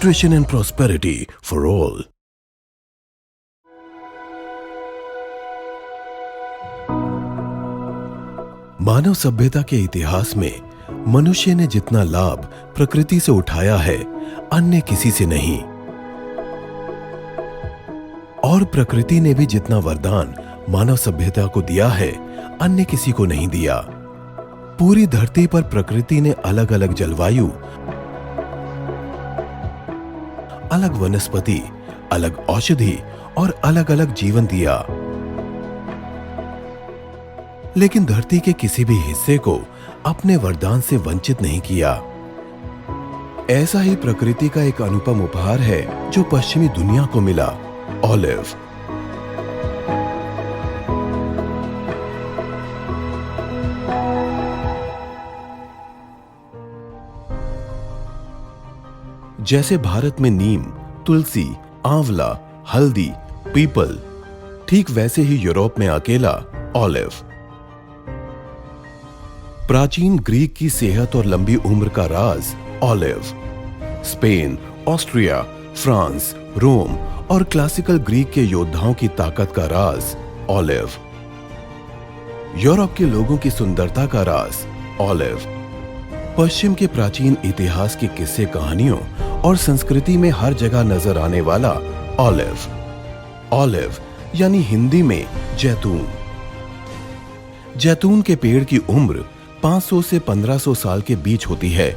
nutrition and prosperity for all. मानव सभ्यता के इतिहास में मनुष्य ने जितना लाभ प्रकृति से उठाया है, अन्य किसी से नहीं। और प्रकृति ने भी जितना वरदान मानव सभ्यता को दिया है, अन्य किसी को नहीं दिया। पूरी धरती पर प्रकृति ने अलग अलग जलवायु, अलग वनस्पति, अलग औषधि और अलग अलग जीवन दिया, लेकिन धरती के किसी भी हिस्से को अपने वरदान से वंचित नहीं किया। ऐसा ही प्रकृति का एक अनुपम उपहार है जो पश्चिमी दुनिया को मिला, ऑलिव। जैसे भारत में नीम, तुलसी, आंवला, हल्दी, पीपल, ठीक वैसे ही यूरोप में अकेला ऑलिव। प्राचीन ग्रीक की सेहत और लंबी उम्र का राज ऑलिव। स्पेन, ऑस्ट्रिया, फ्रांस, रोम और क्लासिकल ग्रीक के योद्धाओं की ताकत का राज ऑलिव। यूरोप के लोगों की सुंदरता का राज ऑलिव। पश्चिम के प्राचीन इतिहास के किस्से कहानियों और संस्कृति में हर जगह नजर आने वाला ऑलिव। ऑलिव यानी हिंदी में जैतून। जैतून के पेड़ की उम्र 500 से 1500 साल के बीच होती है।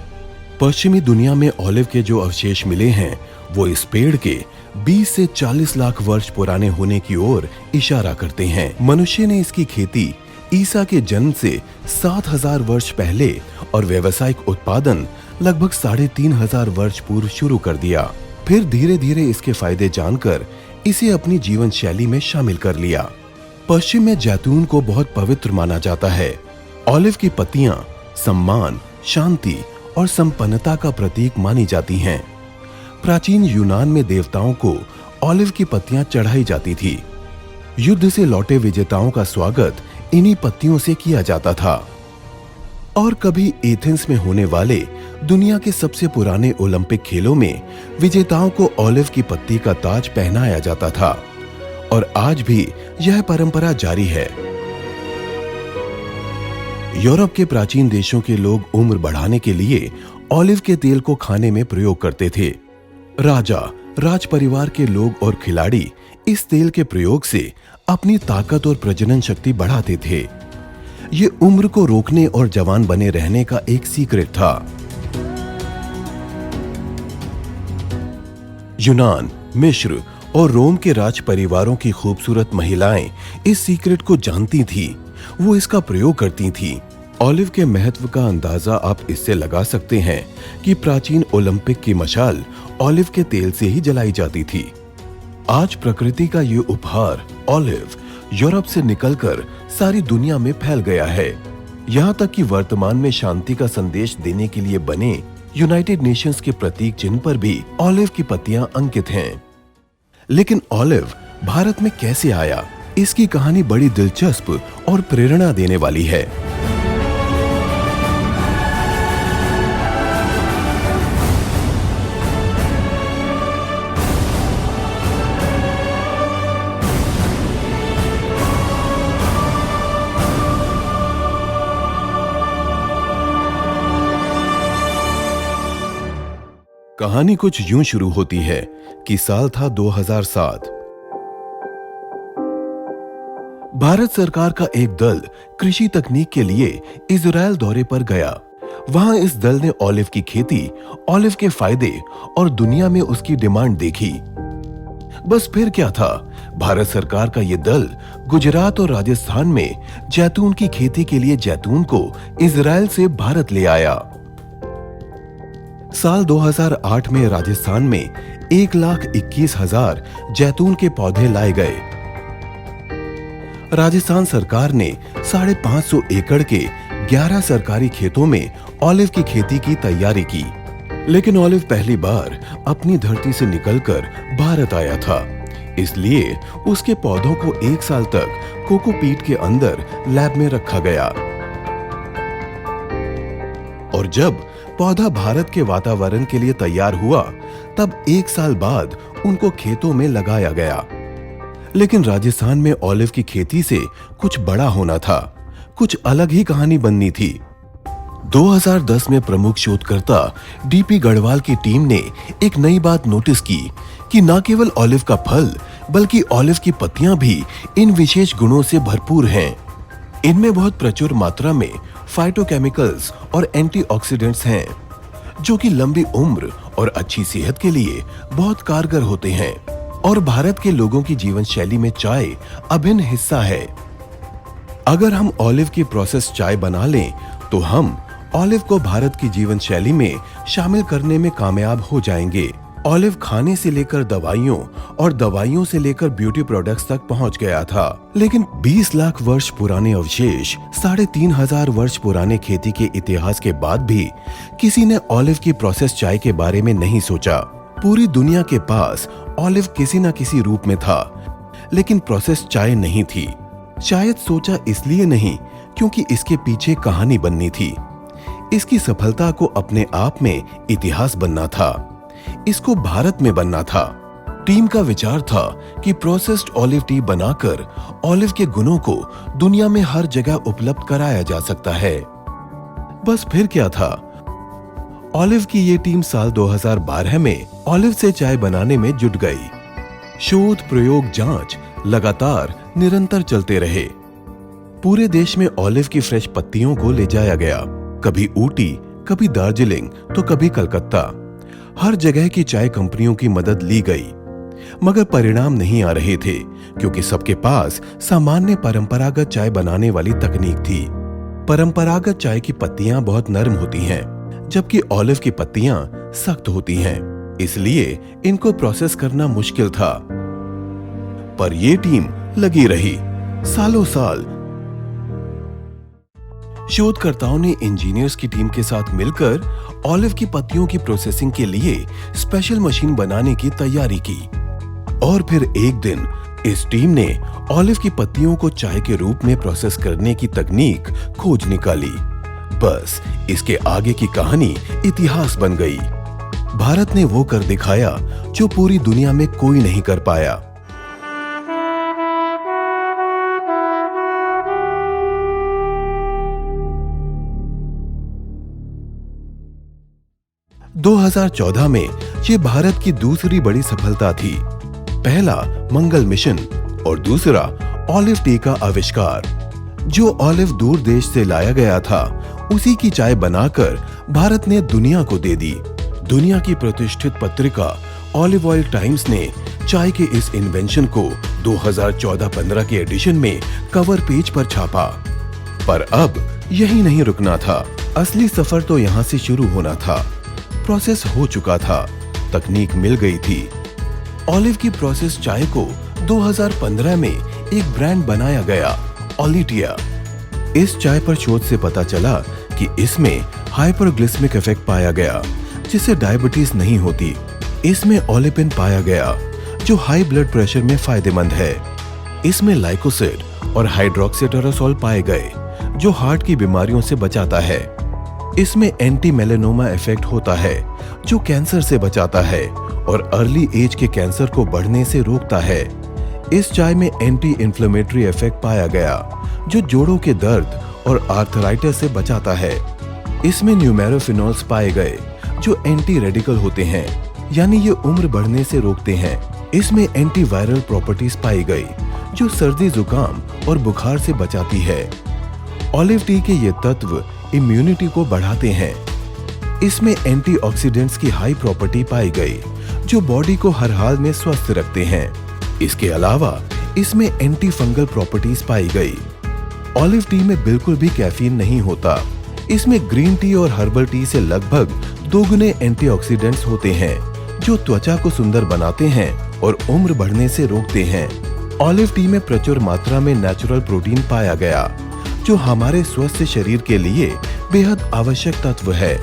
पश्चिमी दुनिया में ऑलिव के जो अवशेष मिले हैं, वो इस पेड़ के 20 से 40 लाख वर्ष पुराने होने की ओर इशारा करते हैं। मनुष्य ने इसकी खेती ईसा के जन्म से 7000 वर्ष पहले और व्यावसायिक उत्पादन लगभग 3500 वर्ष पूर्व शुरू कर दिया। फिर धीरे धीरे इसके फायदे जानकर इसे अपनी जीवन शैली में शामिल कर लिया। पश्चिम में जैतून को बहुत पवित्र माना जाता है। ऑलिव की पत्तियां सम्मान, शांति और संपन्नता का प्रतीक मानी जाती हैं। प्राचीन यूनान में देवताओं को ऑलिव की पत्तियां चढ़ाई जाती थी। युद्ध से लौटे विजेताओं का स्वागत इन्हीं पत्तियों से किया जाता था। और कभी एथेंस में होने वाले दुनिया के सबसे पुराने ओलंपिक खेलों में विजेताओं को ऑलिव की पत्ती का ताज पहनाया जाता था। और आज भी यह परंपरा जारी है। यूरोप के प्राचीन देशों के लोग उम्र बढ़ाने के लिए ऑलिव के तेल को खाने में प्रयोग करते थे। राजा, राज परिवार के लोग और खिलाड़ी इस तेल के प्रयोग से अपनी ताकत और प्रजनन शक्ति बढ़ाते थे। ये उम्र को रोकने और जवान बने रहने का एक सीक्रेट था। यूनान, मिस्र और रोम के राज परिवारों की खूबसूरत महिलाएं इस सीक्रेट को जानती थी, वो इसका प्रयोग करती थी। ऑलिव के महत्व का अंदाजा आप इससे लगा सकते हैं कि प्राचीन ओलंपिक की मशाल ऑलिव के तेल से ही जलाई जाती थी। आज प्रकृति का ये उपहार ऑलिव यूरोप से निकलकर सारी दुनिया में फैल गया है। यहाँ तक कि वर्तमान में शांति का संदेश देने के लिए बने यूनाइटेड नेशंस के प्रतीक चिन्ह पर भी ऑलिव की पत्तियां अंकित हैं। लेकिन ऑलिव भारत में कैसे आया, इसकी कहानी बड़ी दिलचस्प और प्रेरणा देने वाली है। कहानी कुछ यूं शुरू होती है कि साल था 2007। भारत सरकार का एक दल कृषि तकनीक के लिए इजराइल दौरे पर गया। वहां इस दल ने ऑलिव की खेती, ऑलिव के फायदे और दुनिया में उसकी डिमांड देखी। बस फिर क्या था, भारत सरकार का यह दल गुजरात और राजस्थान में जैतून की खेती के लिए जैतून को इजराइल से भारत ले आया। साल 2008 में राजस्थान में 1,21,000 जैतून के पौधे लाए गए। राजस्थान सरकार ने 550 एकड़ के 11 सरकारी खेतों में ऑलिव की खेती की तैयारी की। लेकिन ऑलिव पहली बार अपनी धरती से निकलकर भारत आया था, इसलिए उसके पौधों को 1 साल तक कोकोपीट के अंदर लैब में रखा गया। और जब पौधा भारत के वातावरण के लिए तैयार हुआ, तब 1 साल बाद उनको खेतों में लगाया गया। लेकिन राजस्थान में ऑलिव की खेती से कुछ बड़ा होना था, कुछ अलग ही कहानी बननी थी। 2010 में प्रमुख शोधकर्ता डीपी गढ़वाल की टीम ने एक नई बात नोटिस की कि न केवल ऑलिव का फल बल्कि ऑलिव की पत्तियां भी इन विशेष गुणों से भरपूर हैं। इनमें बहुत प्रचुर मात्रा में फाइटोकेमिकल्स और एंटीऑक्सीडेंट्स हैं, जो कि लंबी उम्र और अच्छी सेहत के लिए बहुत कारगर होते हैं और भारत के लोगों की जीवन शैली में चाय अभिन्न हिस्सा है। अगर हम ऑलिव की प्रोसेस चाय बना लें तो हम ऑलिव को भारत की जीवन शैली में शामिल करने में कामयाब हो जाएंगे। ऑलिव खाने से लेकर दवाइयों और दवाइयों से लेकर ब्यूटी प्रोडक्ट्स तक पहुंच गया था, लेकिन 20 लाख वर्ष पुराने अवशेष, 3,500 वर्ष पुराने खेती के इतिहास के बाद भी किसी ने ऑलिव की प्रोसेस चाय के बारे में नहीं सोचा। पूरी दुनिया के पास ऑलिव किसी न किसी रूप में था, लेकिन प्रोसेस चाय नहीं थी। शायद सोचा इसलिए नहीं क्योंकि इसके पीछे कहानी बननी थी। इसकी सफलता को अपने आप में इतिहास बनना था, इसको भारत में बनना था। टीम का विचार था कि प्रोसेस्ड ऑलिव टी बनाकर ऑलिव के गुणों को दुनिया में हर जगह उपलब्ध कराया जा सकता है। बस फिर क्या था, ऑलिव की ये टीम साल 2012 में ऑलिव से चाय बनाने में जुट गई। शोध, प्रयोग, जांच लगातार निरंतर चलते रहे। पूरे देश में ऑलिव की फ्रेश पत्तियों को ले जाया गया, कभी ऊटी, कभी दार्जिलिंग तो कभी कलकत्ता। हर जगह की चाय कंपनियों की मदद ली गई, मगर परिणाम नहीं आ रहे थे क्योंकि सबके पास सामान्य परंपरागत चाय बनाने वाली तकनीक थी। परंपरागत चाय की पत्तियां बहुत नरम होती हैं, जबकि ऑलिव की पत्तियां सख्त होती हैं, इसलिए इनको प्रोसेस करना मुश्किल था। पर यह टीम लगी रही सालों साल। शोधकर्ताओं ने इंजीनियर्स की टीम के साथ मिलकर ऑलिव की पत्तियों की प्रोसेसिंग के लिए स्पेशल मशीन बनाने की तैयारी की और फिर एक दिन इस टीम ने ऑलिव की पत्तियों को चाय के रूप में प्रोसेस करने की तकनीक खोज निकाली। बस इसके आगे की कहानी इतिहास बन गई। भारत ने वो कर दिखाया जो पूरी दुनिया में कोई नहीं कर पाया। – 2014 में ये भारत की दूसरी बड़ी सफलता थी। पहला मंगल मिशन और दूसरा ऑलिव टी का आविष्कार। जो ऑलिव दूर देश से लाया गया था, उसी की चाय बनाकर भारत ने दुनिया को दे दी। दुनिया की प्रतिष्ठित पत्रिका ऑलिव ऑयल टाइम्स ने चाय के इस इन्वेंशन को 2014-15 के एडिशन में कवर पेज पर छापा। पर अब यही नहीं रुकना था, असली सफर तो यहाँ से शुरू होना था। प्रोसेस हो चुका था, तकनीक मिल गई थी। ऑलिव की प्रोसेस चाय को 2015 में एक ब्रांड बनाया गया, ओलिटिया। इस चाय पर शोध से पता चला कि इसमें हाइपरग्लिसमिक इफेक्ट पाया गया, जिससे डायबिटीज नहीं होती। इसमें ओलिपिन पाया गया, जो हाई ब्लड प्रेशर में फायदेमंद है। इसमें लाइकोसिड और हाइड्रोक्सीटेरोसोल पाए गए, जो हार्ट की बीमारियों से बचाता है। इसमें एंटी मेलेनोमा इफेक्ट होता है, जो कैंसर से बचाता है और अर्ली एज के कैंसर को बढ़ने से रोकता है। इस चाय में एंटी इन्फ्लेमेटरी इफेक्ट पाया गया, जो जोड़ों के दर्द और आर्थराइटिस से बचाता है। इसमें न्यूमेरोफिनॉल्स पाए गए, जो एंटी रेडिकल होते हैं, यानी ये उम्र बढ़ने से रोकते हैं। इसमें एंटीवायरल प्रॉपर्टीज पाई गई, जो सर्दी, जुकाम और बुखार से बचाती है। ऑलिव टी के ये तत्व इम्यूनिटी को बढ़ाते हैं। इसमें एंटीऑक्सीडेंट्स की हाई प्रॉपर्टी पाई गई, जो बॉडी को हर हाल में स्वस्थ रखते हैं। इसके अलावा इसमें एंटी फंगल प्रॉपर्टीज पाई गई। ऑलिव टी में बिल्कुल भी कैफीन नहीं होता। इसमें ग्रीन टी और हर्बल टी से लगभग 2 गुने एंटीऑक्सीडेंट्स होते हैं, जो त्वचा को सुंदर बनाते हैं और उम्र बढ़ने से रोकते हैं। ऑलिव टी में प्रचुर मात्रा में नेचुरल प्रोटीन पाया गया, जो हमारे स्वस्थ शरीर के लिए बेहद आवश्यक तत्व है।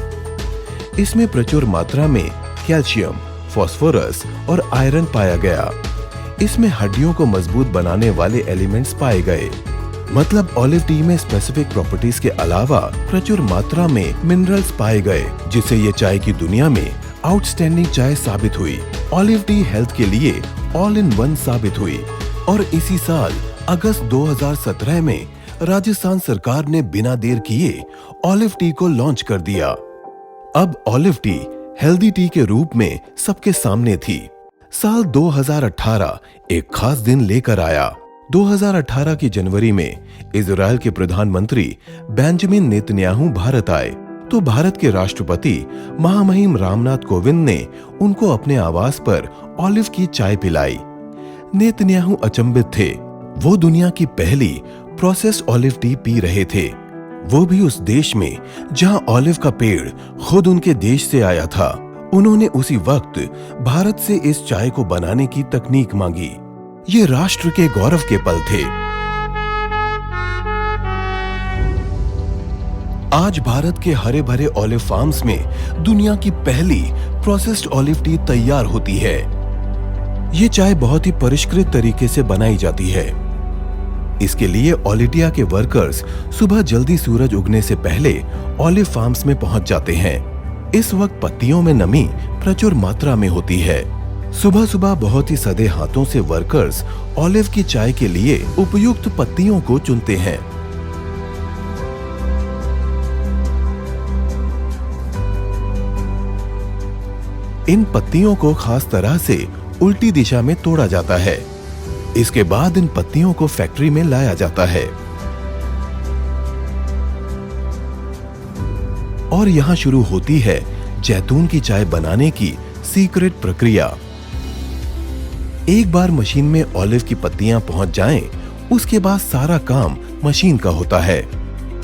इसमें प्रचुर मात्रा में कैल्शियम, फास्फोरस और आयरन पाया गया। इसमें हड्डियों को मजबूत बनाने वाले एलिमेंट्स पाए गए। मतलब ऑलिव टी में स्पेसिफिक प्रॉपर्टीज के अलावा प्रचुर मात्रा में मिनरल्स पाए गए, जिससे ये चाय की दुनिया में आउटस्टैंडिंग चाय साबित हुई। ऑलिव टी हेल्थ के लिए ऑल इन वन साबित हुई और इसी साल अगस्त 2017 में राजस्थान सरकार ने बिना देर किए ऑलिव टी को लॉन्च कर दिया। अब ऑलिव टी हेल्दी टी के रूप में सबके सामने थी। साल 2018 एक खास दिन लेकर आया। 2018 की जनवरी में इजराइल के प्रधानमंत्री बेंजामिन नेतन्याहू भारत आए तो भारत के राष्ट्रपति महामहिम रामनाथ कोविंद ने उनको अपने आवास पर ऑलिव की चाय पिलाई। नेतन्याहू अचंभित थे। वो दुनिया की पहली प्रोसेस्ड ऑलिव टी पी रहे थे, वो भी उस देश में जहां ऑलिव का पेड़ खुद उनके देश से आया था। उन्होंने उसी वक्त भारत से इस चाय को बनाने की तकनीक मांगी। ये राष्ट्र के गौरव के पल थे। आज भारत के हरे भरे ऑलिव फार्म्स में दुनिया की पहली प्रोसेस्ड ऑलिव टी तैयार होती है। ये चाय बहुत ही परिष्कृत तरीके से बनाई जाती है। इसके लिए ओलिटिया के वर्कर्स सुबह जल्दी सूरज उगने से पहले ऑलिव फार्म्स में पहुंच जाते हैं। इस वक्त पत्तियों में नमी प्रचुर मात्रा में होती है। सुबह सुबह बहुत ही सधे हाथों से वर्कर्स ऑलिव की चाय के लिए उपयुक्त पत्तियों को चुनते हैं। इन पत्तियों को खास तरह से उल्टी दिशा में तोड़ा जाता है। इसके बाद इन पत्तियों को फैक्ट्री में लाया जाता है और यहां शुरू होती है जैतून की चाय बनाने की सीक्रेट प्रक्रिया। एक बार मशीन में ऑलिव की पत्तियां पहुंच जाएं, उसके बाद सारा काम मशीन का होता है।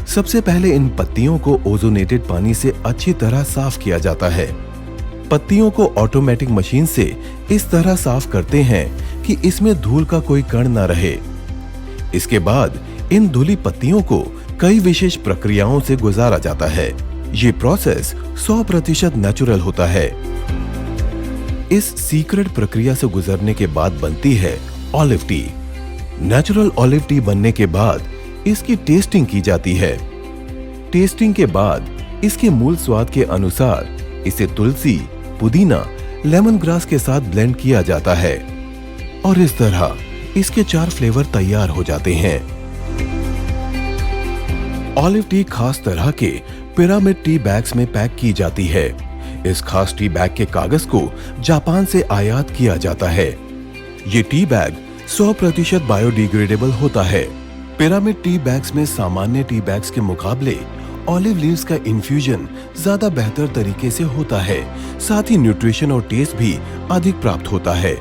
सबसे पहले इन पत्तियों को ओजोनेटेड पानी से अच्छी तरह साफ किया जाता है। पत्तियों को ऑटोमेटिक मशीन से इस तरह साफ करते हैं कि इसमें धूल का कोई कण न रहे। इसके बाद इन धुली पत्तियों को कई विशेष प्रक्रियाओं से गुजारा जाता है। ये प्रोसेस 100% नेचुरल होता है। इस सीक्रेट प्रक्रिया से गुजरने के बाद बनती है olive T. Natural olive T बनने के बाद इसकी टेस्टिंग की जाती है। टेस्टिंग के बाद इसके मूल स्वाद के अनुसार इसे तुलसी, पुदीना, लेमन ग्रास के साथ ब्लेंड किया जाता है और इस तरह इसके 4 फ्लेवर तैयार हो जाते हैं। ऑलिव टी खास तरह के पिरामिड टी बैग्स में पैक की जाती है। इस खास टी बैग के कागज को जापान से आयात किया जाता है। ये टी बैग 100% बायोडिग्रेडेबल होता है। पिरामिड टी बैग्स में सामान्य टी बैग्स के मुकाबले ऑलिव लीव्स का इन्फ्यूजन ज्यादा बेहतर तरीके से होता है। साथ ही न्यूट्रिशन और टेस्ट भी अधिक प्राप्त होता है।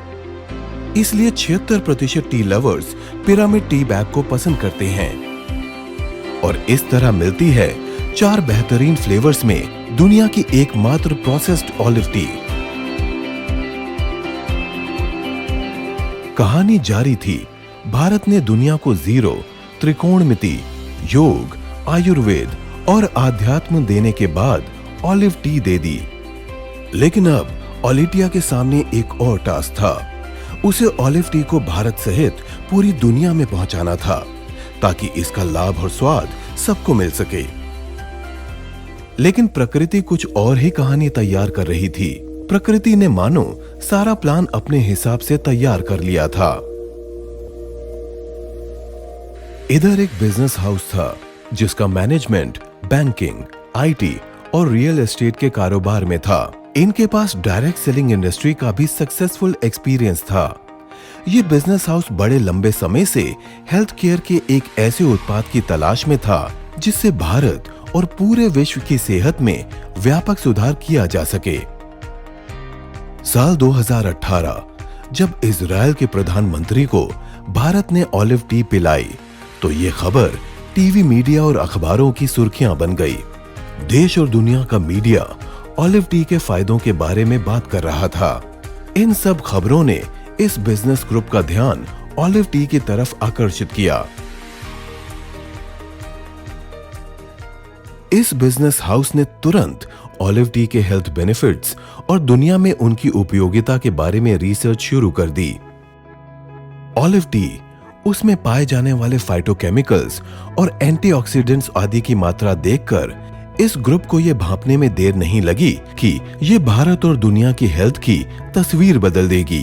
इसलिए 76% T lovers pyramid tea bag को पसंद करते हैं और इस तरह मिलती है 4 बेहतरीन फ्लेवर्स में दुनिया की एकमात्र प्रोसेस्ड ऑलिव टी। कहानी जारी थी। भारत ने दुनिया को जीरो, त्रिकोणमिति, योग, आयुर्वेद और आध्यात्म देने के बाद ऑलिव टी दे दी। लेकिन अब ओलिटिया के सामने एक और टास्क था। उसे ऑलिव टी को भारत सहित पूरी दुनिया में पहुंचाना था ताकि इसका लाभ और स्वाद सबको मिल सके। लेकिन प्रकृति कुछ और ही कहानी तैयार कर रही थी। प्रकृति ने मानो सारा प्लान अपने हिसाब से तैयार कर लिया था। इधर एक बिजनेस हाउस था जिसका मैनेजमेंट बैंकिंग, आईटी और रियल एस्टेट के कारोबार में था। इनके पास डायरेक्ट सेलिंग इंडस्ट्री का भी सक्सेसफुल एक्सपीरियंस था। ये बिजनेस हाउस बड़े लंबे समय से हेल्थ केयर के एक ऐसे उत्पाद की तलाश में था जिससे भारत और पूरे विश्व की सेहत में व्यापक सुधार किया जा सके। साल 2018 जब इजराइल के प्रधानमंत्री को भारत ने ऑलिव टी पिलाई तो ये खबर टीवी, मीडिया और अखबारों की सुर्खियां बन गई। देश और दुनिया का मीडिया ऑलिव टी के फायदों के बारे में बात कर रहा था। इन सब खबरों ने इस बिजनेस ग्रुप का ध्यान ऑलिव टी की तरफ आकर्षित किया। इस बिजनेस हाउस ने तुरंत ऑलिव टी के हेल्थ बेनिफिट्स और दुनिया में उनकी उपयोगिता के बारे में रिसर्च शुरू कर दी। ऑलिव टी, उसमें पाए जाने वाले फाइटोकेमिकल्स और एंटीऑक्सीडेंट्स आदि की मात्रा देखकर इस ग्रुप को ये भांपने में देर नहीं लगी कि ये भारत और दुनिया की हेल्थ की तस्वीर बदल देगी।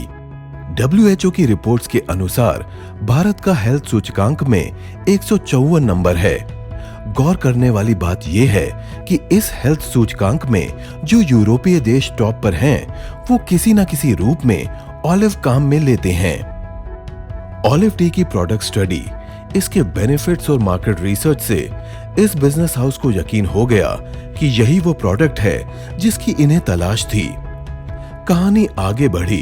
WHO की रिपोर्ट्स के अनुसार भारत का हेल्थ सूचकांक में 154 नंबर है। गौर करने वाली बात यह है कि इस हेल्थ सूचकांक में जो यूरोपीय देश टॉप पर हैं, वो किसी न किसी रूप में ऑलिव काम में लेते हैं। ऑलिव टी की प्रोडक्ट स्टडी, इसके बेनिफिट्स और मार्केट रिसर्च से इस बिजनेस हाउस को यकीन हो गया कि यही वो प्रोडक्ट है जिसकी इन्हें तलाश थी। कहानी आगे बढ़ी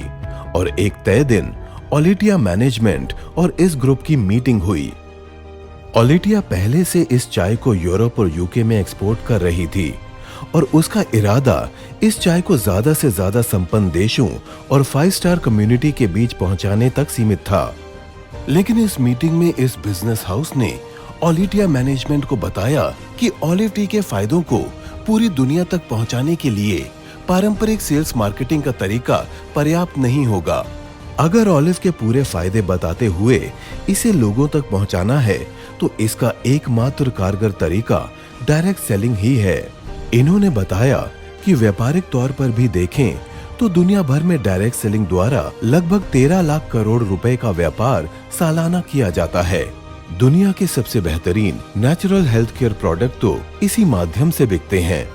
और एक तय दिन ओलिटिया मैनेजमेंट और इस ग्रुप की मीटिंग हुई। ओलिटिया पहले से इस चाय को यूरोप और यूके में एक्सपोर्ट कर रही थी और उसका इरादा इस चाय को ज्यादा से ज्यादा संपन्न देशों और 5 स्टार कम्युनिटी के बीच पहुंचाने तक सीमित था। लेकिन इस मीटिंग में इस बिजनेस हाउस ने ओलिटिया मैनेजमेंट को बताया कि ऑलिव टी के फायदों को पूरी दुनिया तक पहुंचाने के लिए पारंपरिक सेल्स मार्केटिंग का तरीका पर्याप्त नहीं होगा। अगर ऑलिव के पूरे फायदे बताते हुए इसे लोगों तक पहुंचाना है तो इसका एकमात्र कारगर तरीका डायरेक्ट सेलिंग ही है। इन्होंने बताया कि व्यापारिक तौर पर भी देखें तो दुनिया भर में डायरेक्ट सेलिंग द्वारा लगभग 13 लाख करोड़ रुपए का व्यापार सालाना किया जाता है। दुनिया के सबसे बेहतरीन नेचुरल हेल्थ केयर प्रोडक्ट तो इसी माध्यम से बिकते हैं।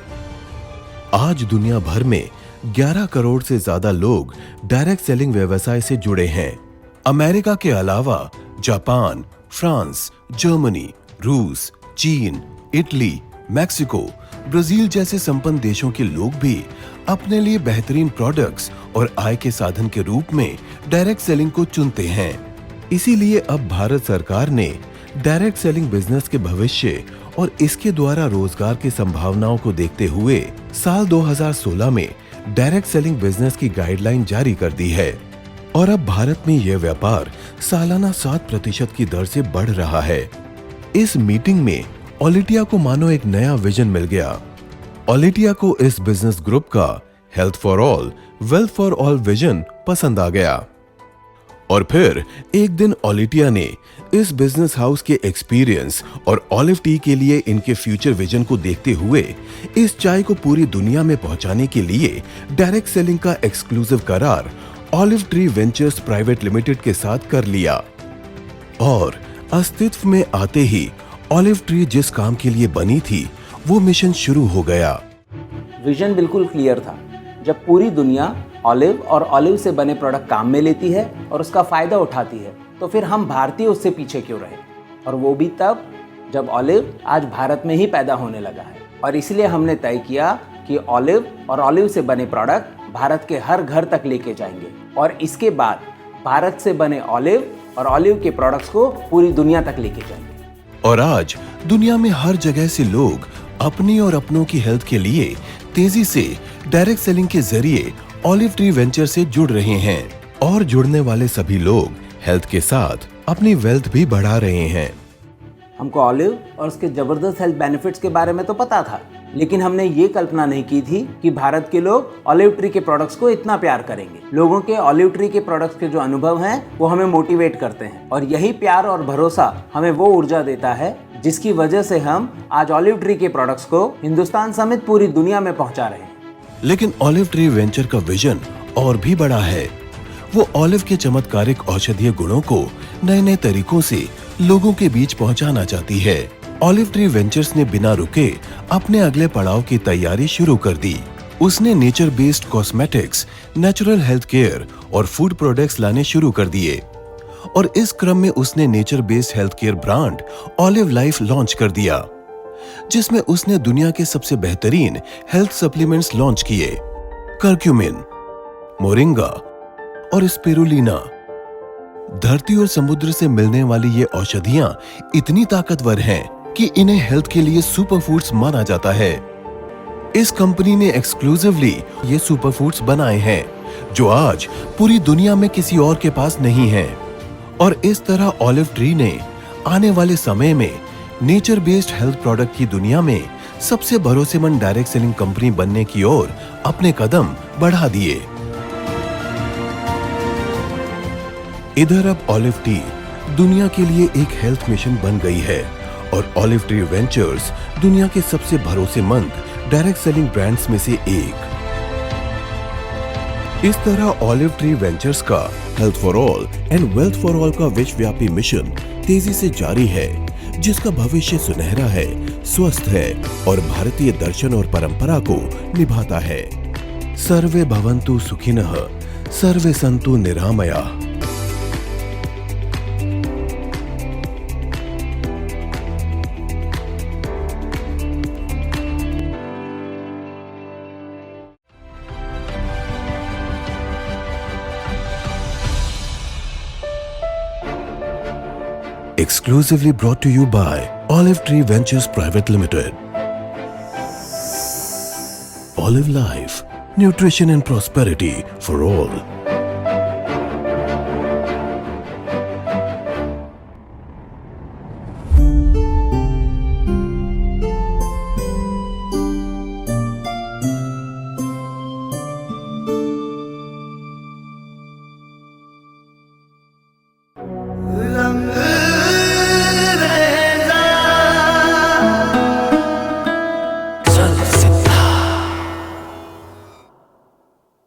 आज दुनिया भर में 11 करोड़ से ज्यादा लोग डायरेक्ट सेलिंग व्यवसाय से जुड़े हैं। अमेरिका के अलावा जापान, फ्रांस, जर्मनी, रूस, चीन, इटली, मैक्सिको, ब्राजील जैसे संपन्न देशों के लोग भी अपने लिए बेहतरीन प्रोडक्ट्स और आय के साधन के रूप में डायरेक्ट सेलिंग को चुनते हैं। इसीलिए अब भारत सरकार ने डायरेक्ट सेलिंग बिजनेस के भविष्य और इसके द्वारा रोजगार की संभावनाओं को देखते हुए साल 2016 में डायरेक्ट सेलिंग बिजनेस की गाइडलाइन जारी कर दी है और अब भारत में यह व्यापार सालाना 7% की दर से बढ़ रहा है। इस मीटिंग में ओलिटिया को मानो एक नया विजन मिल गया। ओलिटिया को इस बिजनेस ग्रुप का health for all, wealth for all vision पसंद आ गया और फिर एक दिन ओलिटिया ने इस बिजनेस हाउस के एक्सपीरियंस और ऑलिव टी के लिए इनके फ्यूचर विजन को देखते हुए इस चाय को पूरी दुनिया में पहुंचाने के लिए डायरेक्ट सेलिंग का एक्सक्लूसिव करार olive tree ventures private limited के साथ कर लिया और अस्तित्व में आते ही ऑलिव ट्री जिस काम के लिए बनी थी वो मिशन शुरू हो गया। विजन बिल्कुल क्लियर था। जब पूरी दुनिया ऑलिव और ऑलिव से बने प्रोडक्ट काम में लेती है और उसका फायदा उठाती है तो फिर हम भारतीय उससे पीछे क्यों रहे, और वो भी तब जब ऑलिव आज भारत में ही पैदा होने लगा है। और इसलिए हमने तय किया कि ऑलिव और ऑलिव से बने प्रोडक्ट भारत के हर घर तक लेके जाएंगे और इसके बाद भारत से बने ऑलिव और ऑलिव के प्रोडक्ट्स को पूरी दुनिया तक लेके जाएंगे। और आज दुनिया में हर जगह से लोग अपनी और अपनों की हेल्थ के लिए तेजी से डायरेक्ट सेलिंग के जरिए ऑलिव ट्री वेंचर से जुड़ रहे हैं और जुड़ने वाले सभी लोग हेल्थ के साथ अपनी वेल्थ भी बढ़ा रहे हैं। हमको ऑलिव और उसके जबरदस्त हेल्थ बेनिफिट्स के बारे में तो पता था, लेकिन हमने ये कल्पना नहीं की थी कि भारत के लोग ऑलिव ट्री के प्रोडक्ट्स को इतना प्यार करेंगे। लोगों के ऑलिव ट्री के प्रोडक्ट्स के जो अनुभव हैं वो हमें मोटिवेट करते हैं और यही प्यार और भरोसा हमें वो ऊर्जा देता है जिसकी वजह से हम आज ऑलिव ट्री के प्रोडक्ट्स को हिंदुस्तान समेत पूरी दुनिया में पहुंचा रहे हैं। लेकिन ऑलिव ट्री वेंचर का विजन और भी बड़ा है। वो ऑलिव के चमत्कारिक औषधीय गुणों को नए नए तरीकों से लोगों के बीच पहुंचाना चाहती है। ऑलिव ट्री वेंचर्स ने बिना रुके अपने अगले पड़ाव की तैयारी शुरू कर दी। उसने nature based cosmetics, natural health care और फूड प्रोडक्ट्स लाने शुरू कर दिए और इस क्रम में उसने nature based health care brand olive life launch कर दिया, जिसमें उसने दुनिया के सबसे बेहतरीन हेल्थ सप्लीमेंट्स लॉन्च किए। कर्क्यूमिन, मोरिंगा और स्पिरुलिना। धरती और समुद्र से मिलने वाली ये औषधियां इतनी ताकतवर हैं कि इन्हें हेल्थ के लिए सुपर फूड्स माना जाता है। इस कंपनी ने एक्सक्लूसिवली ये सुपर फूड्स बनाए हैं जो आज पूरी दुनिया में किसी और के पास नहीं हैं। और इस तरह ऑलिव ट्री ने आने वाले समय में नेचर बेस्ड हेल्थ प्रोडक्ट की दुनिया में सबसे भरोसेमंद डायरेक्ट सेलिंग कंपनी बनने की ओर अपने कदम बढ़ा दिए। इधर अब ऑलिव टी दुनिया के लिए एक हेल्थ मिशन बन गई है और ऑलिव ट्री वेंचर्स दुनिया के सबसे भरोसेमंद डायरेक्ट सेलिंग ब्रांड्स में से एक। इस तरह ऑलिव ट्री वेंचर्स का health for all and wealth for all का विश्वव्यापी मिशन तेजी से जारी है, जिसका भविष्य सुनहरा है, स्वस्थ है और भारतीय दर्शन और परंपरा को निभाता है। सर्वे भवन्तु सुखिनः, सर्वे सन्तु निरामयाः। Exclusively brought to you by Olive Tree Ventures Private Limited. Olive Life, nutrition and prosperity for all.